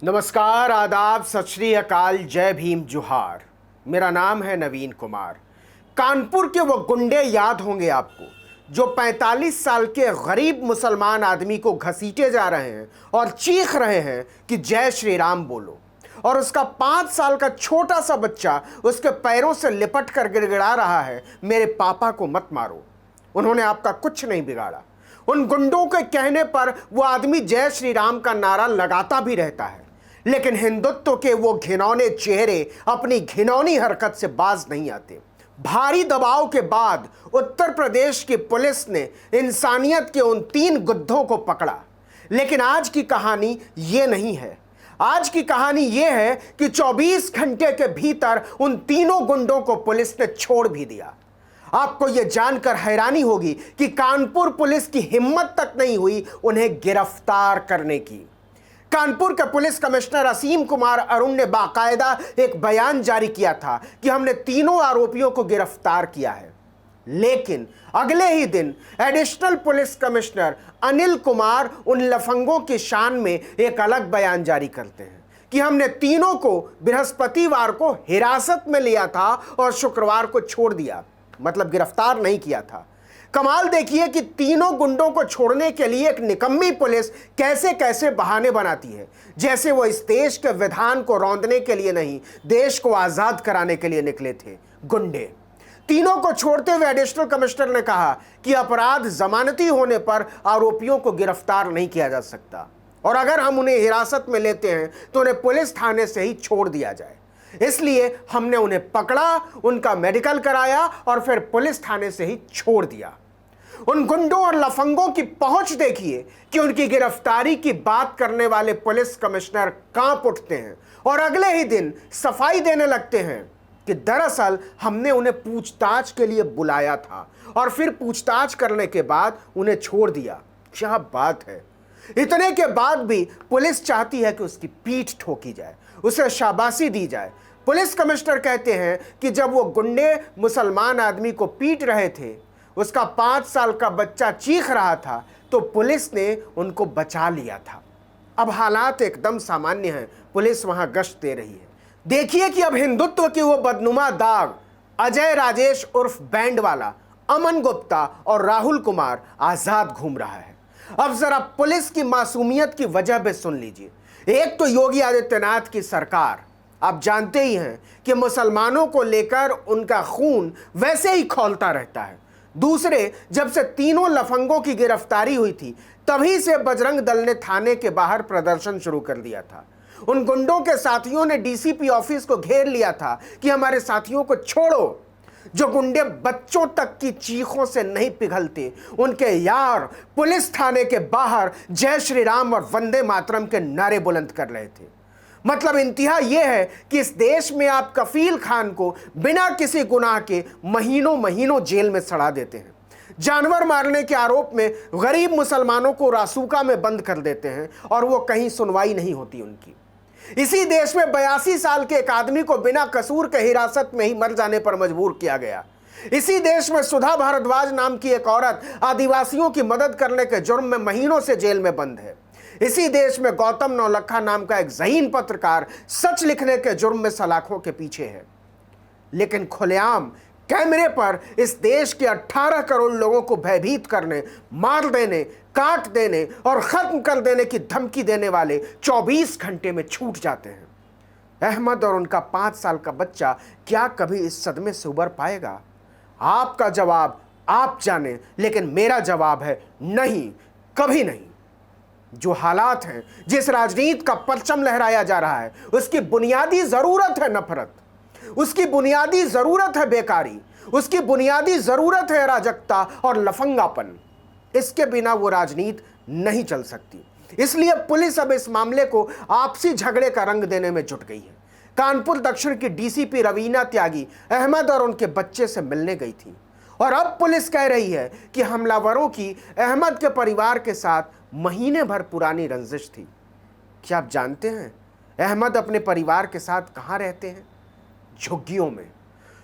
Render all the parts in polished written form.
नमस्कार, आदाब, सत श्री अकाल, जय भीम, जोहार। मेरा नाम है नवीन कुमार। कानपुर के वो गुंडे याद होंगे आपको जो 45 साल के गरीब मुसलमान आदमी को घसीटे जा रहे हैं और चीख रहे हैं कि जय श्री राम बोलो, और उसका 5 साल का छोटा सा बच्चा उसके पैरों से लिपट कर गिड़गिड़ा रहा है, मेरे पापा को मत मारो। उन्होंने आपका कुछ नहीं बिगाड़ा। उन गुंडों के कहने पर वो आदमी जय श्री राम का नारा लगाता भी रहता है, लेकिन हिंदुत्व के वो घिनौने चेहरे अपनी घिनौनी हरकत से बाज नहीं आते। भारी दबाव के बाद उत्तर प्रदेश की पुलिस ने इंसानियत के उन 3 गुद्धों को पकड़ा, लेकिन आज की कहानी ये नहीं है। आज की कहानी ये है कि 24 घंटे के भीतर उन तीनों गुंडों को पुलिस ने छोड़ भी दिया। आपको यह जानकर हैरानी होगी कि कानपुर पुलिस की हिम्मत तक नहीं हुई उन्हें गिरफ्तार करने की। कानपुर के पुलिस कमिश्नर असीम कुमार अरुण ने बाकायदा एक बयान जारी किया था कि हमने तीनों आरोपियों को गिरफ्तार किया है, लेकिन अगले ही दिन additional police commissioner Anil Kumar उन लफंगों की शान में एक अलग बयान जारी करते हैं कि हमने तीनों को बृहस्पतिवार को हिरासत में लिया था और शुक्रवार को छोड़ दिया, मतलब गिरफ्तार नहीं किया था। कमाल देखिए कि तीनों गुंडों को छोड़ने के लिए एक निकम्मी पुलिस कैसे कैसे बहाने बनाती है, जैसे वो इस देश के विधान को रौंदने के लिए नहीं, देश को आजाद कराने के लिए निकले थे। गुंडे तीनों को छोड़ते हुए एडिशनल कमिश्नर ने कहा कि अपराध जमानती होने पर आरोपियों को गिरफ्तार नहीं किया जा सकता, और अगर हम उन्हें हिरासत में लेते हैं तो उन्हें पुलिस थाने से ही छोड़ दिया जाए। इसलिए हमने उन्हें पकड़ा, उनका मेडिकल कराया और फिर पुलिस थाने से ही छोड़ दिया। उन गुंडों और लफंगों की पहुंच देखिए कि उनकी गिरफ्तारी की बात करने वाले पुलिस कमिश्नर कांप उठते हैं और अगले ही दिन सफाई देने लगते हैं कि दरअसल हमने उन्हें पूछताछ के लिए बुलाया था और फिर पूछताछ करने के बाद उन्हें छोड़ दिया। क्या बात है! इतने के बाद भी पुलिस चाहती है कि उसकी पीठ ठोकी जाए, उसे शाबाशी दी जाए। पुलिस कमिश्नर कहते हैं कि जब वो गुंडे मुसलमान आदमी को पीट रहे थे, उसका 5 साल का बच्चा चीख रहा था, तो पुलिस ने उनको बचा लिया था। अब हालात एकदम सामान्य हैं, पुलिस वहां गश्त दे रही है। देखिए कि अब हिंदुत्व की वो बदनुमा दाग अजय राजेश उर्फ बैंड वाला, अमन गुप्ता और राहुल कुमार आजाद घूम रहा है। अब जरा पुलिस की मासूमियत की वजह भी सुन लीजिए। एक तो योगी आदित्यनाथ की सरकार, आप जानते ही हैं कि मुसलमानों को लेकर उनका खून वैसे ही खौलता रहता है। दूसरे, जब से तीनों लफंगों की गिरफ्तारी हुई थी, तभी से बजरंग दल ने थाने के बाहर प्रदर्शन शुरू कर दिया था। उन गुंडों के साथियों ने डीसीपी ऑफिस को घेर लिया था कि हमारे साथियों को छोड़ो। जो गुंडे बच्चों तक की चीखों से नहीं पिघलते, उनके यार पुलिस थाने के बाहर जय श्री राम और वंदे मातरम के नारे बुलंद कर रहे थे। मतलब इंतहा यह है कि इस देश में आप कफील खान को बिना किसी गुनाह के महीनों महीनों जेल में सड़ा देते हैं। जानवर मारने के आरोप में गरीब मुसलमानों को रासूका में बंद कर देते हैं और वो कहीं सुनवाई नहीं होती उनकी। इसी देश में 82 साल के एक आदमी को बिना कसूर के हिरासत में ही मर जाने पर मजबूर किया गया। इसी देश में सुधा भारद्वाज नाम की एक औरत आदिवासियों की मदद करने के जुर्म में महीनों से जेल में बंद है। इसी देश में गौतम नौलखा नाम का एक ज़हीन पत्रकार सच लिखने के जुर्म में सलाखों के पीछे है। लेकिन खुलेआम कैमरे पर इस देश के 18 करोड़ लोगों को भयभीत करने, मार देने, काट देने और खत्म कर देने की धमकी देने वाले 24 घंटे में छूट जाते हैं। अहमद और उनका 5 साल का बच्चा क्या कभी इस सदमे से उबर पाएगा? आपका जवाब आप जाने, लेकिन मेरा जवाब है नहीं, कभी नहीं। जो हालात हैं, जिस राजनीति का परचम लहराया जा रहा है, उसकी बुनियादी जरूरत है नफरत, उसकी बुनियादी जरूरत है बेकारी, उसकी बुनियादी जरूरत है अराजकता और लफंगापन। इसके बिना वो राजनीति नहीं चल सकती। इसलिए पुलिस अब इस मामले को आपसी झगड़े का रंग देने में जुट गई है। कानपुर दक्षिण की डीसीपी रवीना त्यागी अहमद और उनके बच्चे से मिलने गई थी, और अब पुलिस कह रही है कि हमलावरों की अहमद के परिवार के साथ महीने भर पुरानी रंजिश थी। क्या आप जानते हैं अहमद अपने परिवार के साथ कहां रहते हैं? झुग्गियों में।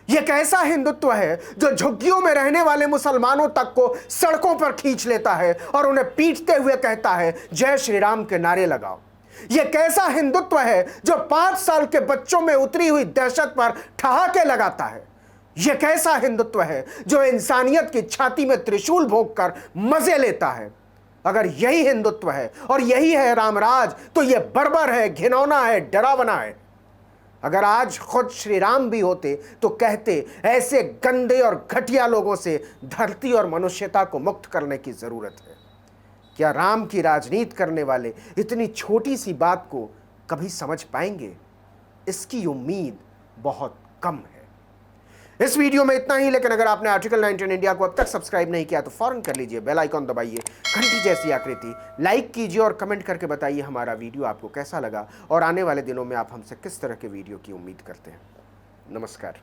यह कैसा हिंदुत्व है जो झुग्गियों में रहने वाले मुसलमानों तक को सड़कों पर खींच लेता है और उन्हें पीटते हुए कहता है जय श्री राम के नारे लगाओ। यह कैसा हिंदुत्व है जो 5 साल के बच्चों में उतरी हुई दहशत पर ठहाके लगाता है? यह कैसा हिंदुत्व है जो इंसानियत की छाती में त्रिशूल भोंककर मजे लेता है? अगर यही हिंदुत्व है और यही है रामराज, तो यह बर्बर है, घिनौना है, डरावना है। अगर आज खुद श्री राम भी होते तो कहते ऐसे गंदे और घटिया लोगों से धरती और मनुष्यता को मुक्त करने की जरूरत है। क्या राम की राजनीति करने वाले इतनी छोटी सी बात को कभी समझ पाएंगे? इसकी उम्मीद बहुत कम है। इस वीडियो में इतना ही, लेकिन अगर आपने आर्टिकल 19 इंडिया को अब तक सब्सक्राइब नहीं किया तो फौरन कर लीजिए, बेल आइकॉन दबाइए, घंटी जैसी आकृति, लाइक कीजिए और कमेंट करके बताइए हमारा वीडियो आपको कैसा लगा और आने वाले दिनों में आप हमसे किस तरह के वीडियो की उम्मीद करते हैं। नमस्कार।